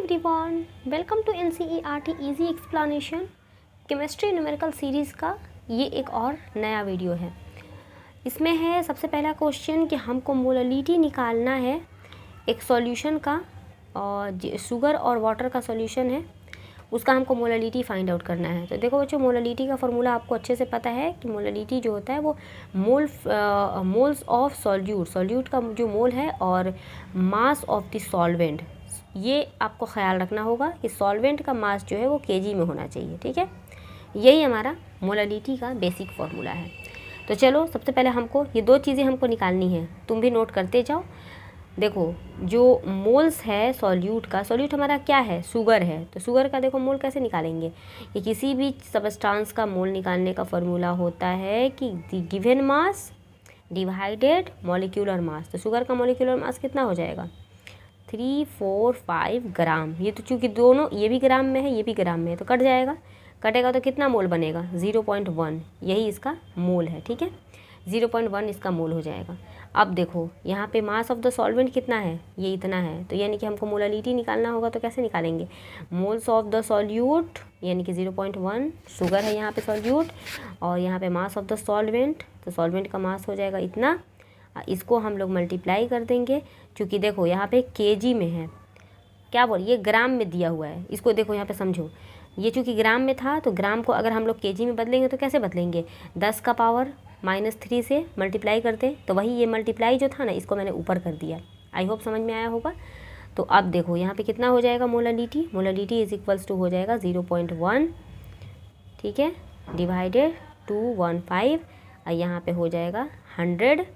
Everyone, welcome to NCERT easy explanation chemistry numerical series का ये एक और नया वीडियो है। इसमें है सबसे पहला क्वेश्चन कि हमको मोललिटी निकालना है एक सॉल्यूशन का, और शुगर और वाटर का सॉल्यूशन है, उसका हमको मोललिटी फाइंड आउट करना है। तो देखो बच्चों, मोललिटी का फॉर्मूला आपको अच्छे से पता है कि मोललिटी जो होता है वो मोल्स ऑफ सॉल्यूट का जो मोल है और मास ऑफ द सॉल्वेंट, ये आपको ख्याल रखना होगा कि सॉल्वेंट का मास जो है वो केजी में होना चाहिए। ठीक है, यही हमारा मोललिटी का बेसिक फार्मूला है। तो चलो, सबसे पहले हमको ये दो चीज़ें हमको निकालनी है, तुम भी नोट करते जाओ। देखो, जो मोल्स है सॉल्यूट का, सॉल्यूट हमारा क्या है, शुगर है, तो शुगर का देखो मोल कैसे निकालेंगे कि किसी भी सबस्टांस का मोल निकालने का फॉर्मूला होता है कि the given mass divided molecular mass. तो शुगर का मॉलिक्यूलर मास कितना हो जाएगा, 345 ग्राम। ये तो चूँकि दोनों, ये भी ग्राम में है ये भी ग्राम में है, तो कट जाएगा, कटेगा तो कितना मोल बनेगा, 0.1, यही इसका मोल है। ठीक है, 0.1 इसका मोल हो जाएगा। अब देखो यहाँ पे मास ऑफ द सॉल्वेंट कितना है, ये इतना है, तो यानी कि हमको मोललिटी निकालना होगा। तो कैसे निकालेंगे, मोल्स ऑफ द सॉल्यूट यानी कि 0.1 शुगर है यहाँ पे सॉल्यूट, और यहाँ पे मास ऑफ द सॉल्वेंट, तो सॉल्वेंट का मास हो जाएगा इतना। इसको हम लोग मल्टीप्लाई कर देंगे, क्योंकि देखो यहाँ पे केजी में है, क्या बोल, ये ग्राम में दिया हुआ है। इसको देखो यहाँ पे समझो, ये चूँकि ग्राम में था तो ग्राम को अगर हम लोग केजी में बदलेंगे तो कैसे बदलेंगे, 10 का पावर -3 से मल्टीप्लाई करते, तो वही ये मल्टीप्लाई जो था ना, इसको मैंने ऊपर कर दिया। आई होप समझ में आया होगा। तो अब देखो यहाँ पे कितना हो जाएगा मोललिटी इज इक्वल्स टू हो जाएगा 0.1, ठीक है, डिवाइडेड 215, और यहाँ पे हो जाएगा 1000।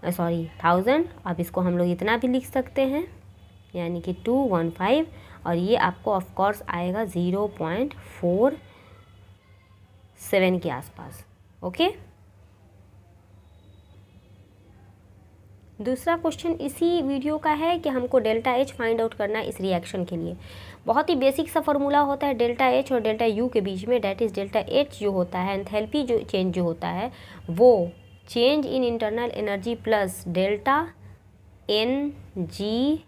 अब इसको हम लोग इतना भी लिख सकते हैं, यानी कि 215, और ये आपको ऑफ कोर्स आएगा 0.47 के आसपास। ओके, दूसरा क्वेश्चन इसी वीडियो का है कि हमको डेल्टा एच फाइंड आउट करना है इस रिएक्शन के लिए। बहुत ही बेसिक सा फॉर्मूला होता है डेल्टा एच और डेल्टा यू के बीच में, डेट इज़ डेल्टा एच जो होता है एंथैल्पी जो चेंज जो होता है वो change in internal energy plus delta NGRT।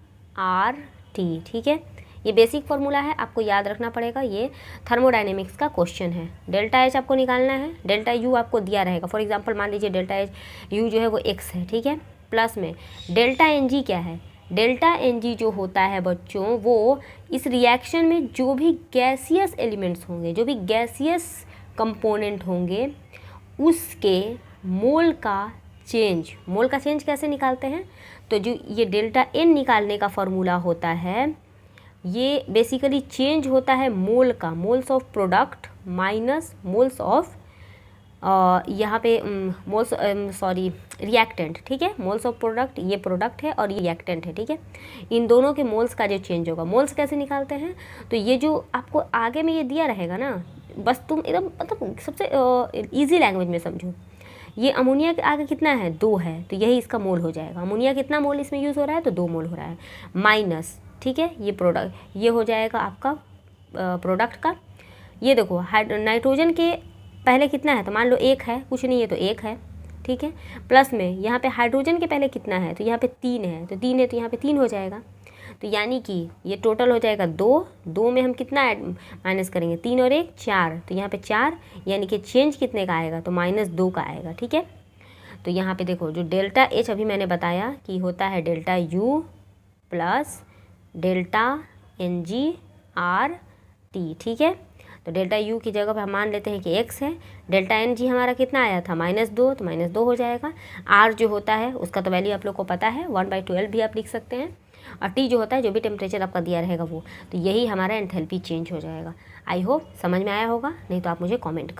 ठीक है, ये बेसिक फार्मूला है, आपको याद रखना पड़ेगा। ये थर्मोडायनेमिक्स का क्वेश्चन है। डेल्टा एच आपको निकालना है, डेल्टा यू आपको दिया रहेगा। फॉर एग्जांपल मान लीजिए डेल्टा एच यू जो है वो x है, ठीक है, प्लस में डेल्टा NG क्या है, डेल्टा NG जो होता है बच्चों, वो इस रिएक्शन में जो भी गैसियस एलिमेंट्स होंगे, जो भी गैसियस कंपोनेंट होंगे, उसके मोल का चेंज कैसे निकालते हैं। तो जो ये डेल्टा N निकालने का फॉर्मूला होता है, ये बेसिकली चेंज होता है मोल का, moles of product minus moles of यहाँ पे रिएक्टेंट। ठीक है, मोल्स ऑफ प्रोडक्ट, ये प्रोडक्ट है और ये रिएक्टेंट है। ठीक है, इन दोनों के मोल्स का जो चेंज होगा। मोल्स कैसे निकालते हैं, तो ये जो आपको आगे में ये दिया रहेगा ना, बस तुम एकदम मतलब सबसे ईजी लैंग्वेज में समझो। ये अमोनिया के आगे कितना है, 2 है, तो यही इसका मोल हो जाएगा। अमोनिया कितना मोल इसमें यूज़ हो रहा है, तो 2 मोल हो रहा है, माइनस, ठीक है, ये प्रोडक्ट, ये हो जाएगा आपका प्रोडक्ट का। ये देखो नाइट्रोजन के पहले कितना है, तो मान लो 1 है, कुछ नहीं है तो 1 है, ठीक है, प्लस में यहाँ पे हाइड्रोजन के पहले कितना है, तो यहाँ पे 3 है, तो 3 है तो यहाँ पे 3 हो जाएगा। तो यानी कि ये टोटल हो जाएगा 2 में हम कितना माइनस करेंगे, 3 और 1 4, तो यहाँ पे 4, यानी कि चेंज कितने का आएगा, तो -2 का आएगा। ठीक है, तो यहाँ पे देखो जो डेल्टा एच अभी मैंने बताया कि होता है delta U plus delta NGRT। ठीक है, तो डेल्टा यू की जगह पे हम मान लेते हैं कि x है, डेल्टा NG हमारा कितना आया था, -2, तो -2 हो जाएगा। R जो होता है उसका तो वैल्यू आप लोग को पता है, 1/12 भी आप लिख सकते हैं, और T जो होता है जो भी टेम्परेचर आपका दिया रहेगा वो, तो यही हमारा एंथैल्पी चेंज हो जाएगा। आई होप समझ में आया होगा, नहीं तो आप मुझे कमेंट